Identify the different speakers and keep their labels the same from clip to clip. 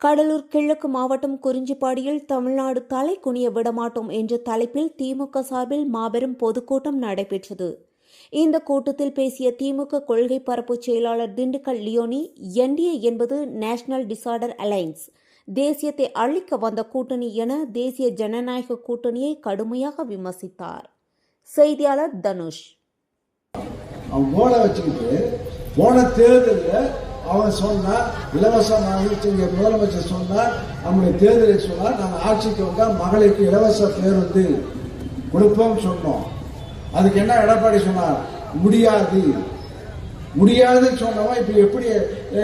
Speaker 1: கடலூர் கிழக்கு மாவட்டம் குறிஞ்சிப்பாடியில் தமிழ்நாடு தலை குனிய விடமாட்டோம் என்ற தலைப்பில் திமுக சார்பில் மாபெரும் பொதுக்கூட்டம் நடைபெற்றது. இந்த கூட்டத்தில் பேசிய திமுக கொள்கை பரப்பு செயலாளர் திண்டுக்கல் லியோனி, என்டிஏ என்பது நேஷனல் டிசார்டர் அலையன்ஸ், தேசியத்தை அழிக்க வந்த கூட்டணி என தேசிய ஜனநாயக கூட்டணியை கடுமையாக விமர்சித்தார். செய்தியாளர் தனுஷ்.
Speaker 2: அவன் சொன்னார், இலவச மகிழ்ச்சி முதலமைச்சர் சொன்னார், நம்முடைய தேர்தலில் சொன்னார், நாங்கள் ஆட்சிக்கு வந்தால் மகளிருக்கு இலவச பேருந்து கொடுப்போம் சொன்னோம். அதுக்கு என்ன எடப்பாடி சொன்னார்? முடியாதுன்னு சொன்னவன் இப்ப எப்படி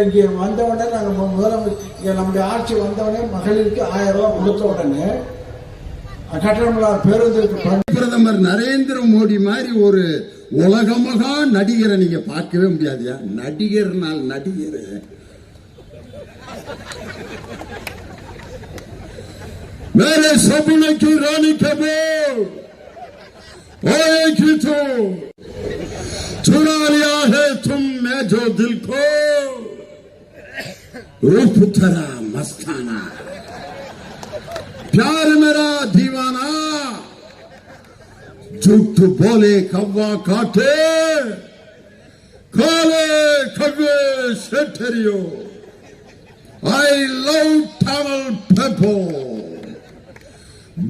Speaker 2: இங்க வந்தவொடனே நாங்கள் முதலமைச்சர் நம்முடைய ஆட்சி வந்தவொடனே மகளிருக்கு 1000 ரூபாய் கொடுத்த உடனே கட்டணமில்லா பேருந்து.
Speaker 3: பிரதமர் நரேந்திர மோடி மாதிரி ஒரு உலகமகா நடிகரை நீங்க பார்க்கவே முடியாதியா? நடிகர்னால் நடிகர் मेरे सपने की रानी कबो की तो चुरा लिया है तुम मैं जो दिल को रूप थरा मस्ताना प्यार मेरा दीवाना झूठ बोले कव्वा काटे काले कव्वे सेठरियो I love travel people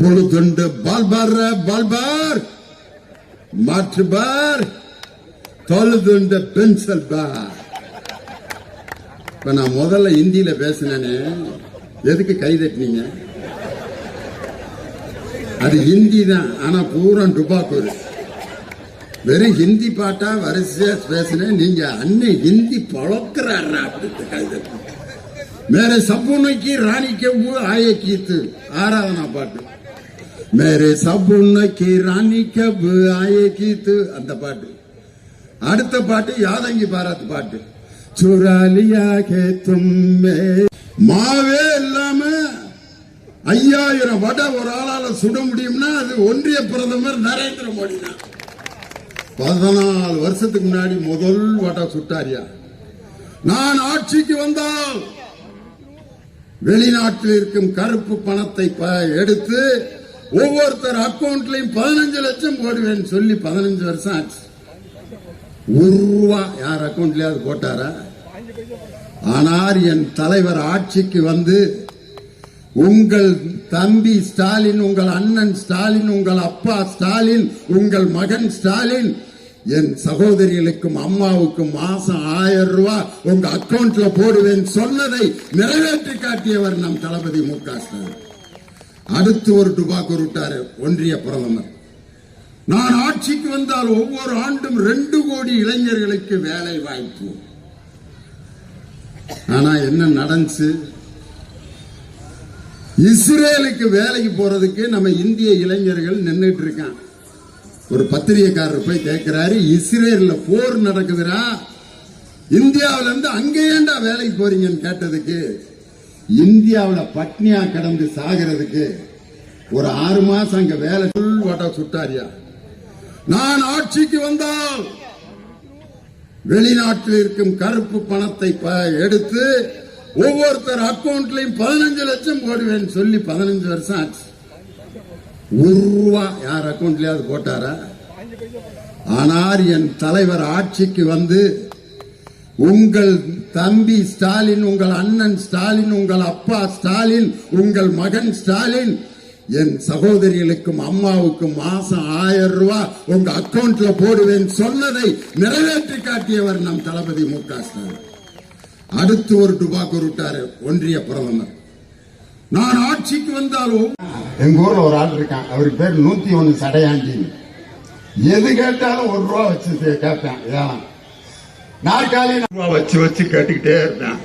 Speaker 3: बुलदुंड बालबार माटबार तोलदुंड पेंसिल बार. இப்ப நான் முதல்ல ஹிந்தியில பேசினேனே, எதுக்கு கை தட்டினீங்க? அது ஹிந்தி தான், ஆனா பூரா டுபாக்கூர். வெறும் ஹிந்தி பாட்டா வரிசையா பேசினேன். நீங்க அண்ணன் ஹிந்தி பழக்கிறாரா அப்படின்னு கை தட்டி. மேரே சப்புனைக்கு ராணிக்கு ஆய கீத்து ஆராதனா பாட்டு. மேரே சப்புனைக்கு ராணிக்கு ஆய கீத்து அந்த பாட்டு. அடுத்த பாட்டு யாதங்கி பாராத்து பாட்டு. சுராலியா கேத்துமே மாவே இல்லாம 5000 வடை ஒரு ஆளால சுட முடியும்னா அது ஒன்றிய பிரதமர் நரேந்திர மோடி தான். 14 வருஷத்துக்கு முன்னாடி முதல் வடை சுட்டாரியா. நான் ஆட்சிக்கு வந்தால் வெளிநாட்டில் இருக்கும் கருப்பு பணத்தை எடுத்து ஒவ்வொருத்தர் அக்கௌண்ட்லையும் 15 லட்சம் போடுவேன் சொல்லி 15 வருஷம் ஆச்சு. ரூபா யார் அக்கௌண்ட்லயாவது போட்டாரா? ஆனால் என் தலைவர் ஆட்சிக்கு வந்து உங்கள் தம்பி ஸ்டாலின், உங்கள் அண்ணன் ஸ்டாலின், உங்கள் அப்பா ஸ்டாலின், உங்கள் மகன் ஸ்டாலின் என் சகோதரிகளுக்கும் அம்மாவுக்கும் மாசம் 1000 ரூபாய் உங்க அக்கௌண்ட்ல போடுவேன் சொன்னதை நிறைவேற்றி காட்டியவர் நம் தளபதி மு.க. ஸ்டாலின். அடுத்து ஒரு டுபாக்கூர் விட்டாரு ஒன்றிய பிரதமர். நான் ஆட்சிக்கு வந்தால் ஒவ்வொரு ஆண்டும் 2 கோடி இளைஞர்களுக்கு வேலை வாய்ப்பு. ஆனா என்ன நடந்துச்சு? இஸ்ரேலுக்கு வேலைக்கு போறதுக்கு நம்ம இந்திய இளைஞர்கள் நின்றுட்டு இருக்கான். ஒரு பத்திரிகைக்காரர் போய் கேட்கிறாரு, இஸ்ரேல்ல போர் நடக்குதுரா, இந்தியாவில இருந்து அங்க ஏண்டா வேலைக்கு போறீங்கன்னு கேட்டதுக்கு, இந்தியாவில பட்னியா கடந்து சாகிறதுக்கு ஒரு 6 மாசம் அங்க வேலை வட சுட்டாரியா. நான் ஆட்சிக்கு வந்தால் வெளிநாட்டில் இருக்கும் கருப்பு பணத்தை எடுத்து ஒவ்வொருத்தர் அக்கௌண்ட்லையும் 15 லட்சம் போடுவேன் சொல்லி 15 வருஷம் ஆச்சு. ரூபா யார் அக்கௌண்ட்லயாவது போட்டாரா? ஆனால் என் தலைவர் ஆட்சிக்கு வந்து உங்கள் தம்பி ஸ்டாலின், உங்கள் அண்ணன் ஸ்டாலின், உங்கள் அப்பா ஸ்டாலின், உங்கள் மகன் ஸ்டாலின் என் சகோதரிகளுக்கும் அம்மாவுக்கும் மாசம் 1000 ரூபாய் உங்க அக்கௌண்ட்ல போடுவேன் சொன்னதை நிறைவேற்றி காட்டியவர் நம் தளபதி மு.க. ஸ்டாலின். அடுத்து ஒரு டுபாக்கூர் விட்டாரு ஒன்றிய பிரதமர். நான் ஆட்சிக்கு வந்தால் எங்க ஊர்ல ஒரு ஆள் இருக்கான், அவருக்கு பேர் 101 சடையாண்டி. எது கேட்டாலும் 1 ரூபா வச்சு கேட்பேன். நாற்காலி வச்சு வச்சு கேட்டுக்கிட்டே இருப்பேன்.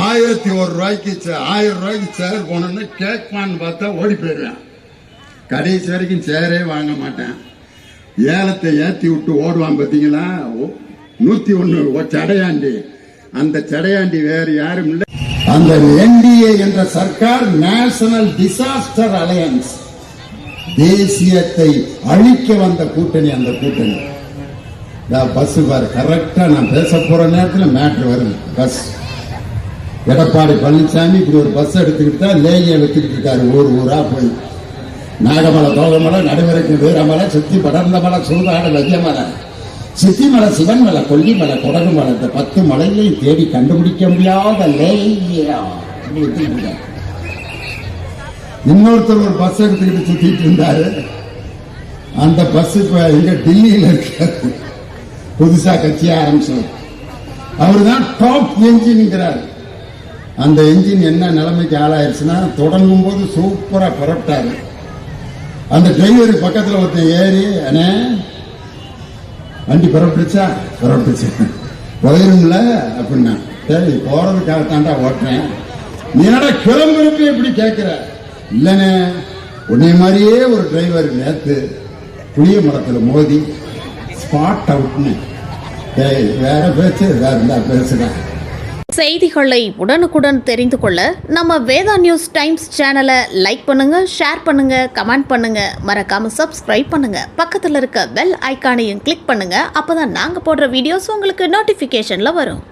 Speaker 3: 1001 ரூபாய்க்கு 1000 ரூபாய்க்கு சேர் போனோம்னு கேட்பான்னு பார்த்தா ஓடி போயிடுவேன். கடைசி வரைக்கும் சேரே வாங்க மாட்டேன். ஏலத்தை ஏத்தி விட்டு ஓடுவான். பாத்தீங்களா 101 சடையாண்டி. அந்த சடையாண்டி வேற யாரும் இல்லை, அந்த என்டிஏ என்ற சர்க்கார் நேஷனல் டிசாஸ்டர் அலையன்ஸ், தேசியத்தை அழிக்க வந்த கூட்டணி. அந்த கூட்டணி பஸ் பாரு, கரெக்டா நான் பேச போற நேரத்தில் மேட்ரு வருது. பஸ் எடப்பாடி பழனிசாமி இப்படி ஒரு பஸ் எடுத்துக்கிட்டு தான் லேகியை வச்சுக்கிட்டு இருக்காரு ஊரா போய். நாகமலை, தோகமலை, நடுவரைக்கு வீரமலை, சுத்தி படர்ந்த மலை, சூதாடு வெய்யமலை, சித்திமலை, சிவன்மலை, கொல்லிமலை, கொடகுமலை, இந்த 10 மலைகளையும் தேடி கண்டுபிடிக்க முடியாத லேகியா இன்னொருத்தர் ஒரு பஸ் எடுத்துக்கிட்டு சுத்திட்டு இருந்தாரு. அந்த பஸ் இப்ப எங்க டெல்லியில இருக்காரு, புதுசா கட்சி ஆரம்பிச்சு. அவருதான் டாப் என்ஜின்ங்கிறார். அந்த என்ஜின் என்ன நிலைமைக்கு ஆளாயிருச்சுன்னா, தொடங்கும் போது சூப்பரா புறப்பட்டாரு. அந்த டிரைவர் பக்கத்துல ஒருத்தன் ஏறி, அண்ணே வண்டி புறப்பட்டுச்சா, புறப்பட்டுச்சு, போயிரும்ல அப்படின்னா, சரி போறதுக்காக தாண்டா ஓட்டுறேன், நீ என்னடா கிளம்புறப்ப எப்படி கேட்கிற? இல்லனே, உன்னை மாதிரியே ஒரு டிரைவர் நேத்து புளிய மரத்துல மோதி ஸ்பாட் அவுட்னு. வேற பேச்சு வேற இருந்தா பேசுறேன்.
Speaker 4: செய்திகளை உடனுக்குடன் தெரிந்து கொள்ள நம்ம வேதா நியூஸ் டைம்ஸ் சேனலை லைக் பண்ணுங்க, ஷேர் பண்ணுங்க, கமெண்ட் பண்ணுங்க, மறக்காம சப்ஸ்கிரைப் பண்ணுங்க. பக்கத்துல இருக்க பெல் ஐகானையும் கிளிக் பண்ணுங்க. அப்பதான் நாங்க போடுற வீடியோஸ் உங்களுக்கு நோட்டிபிகேஷன்ல வரும்.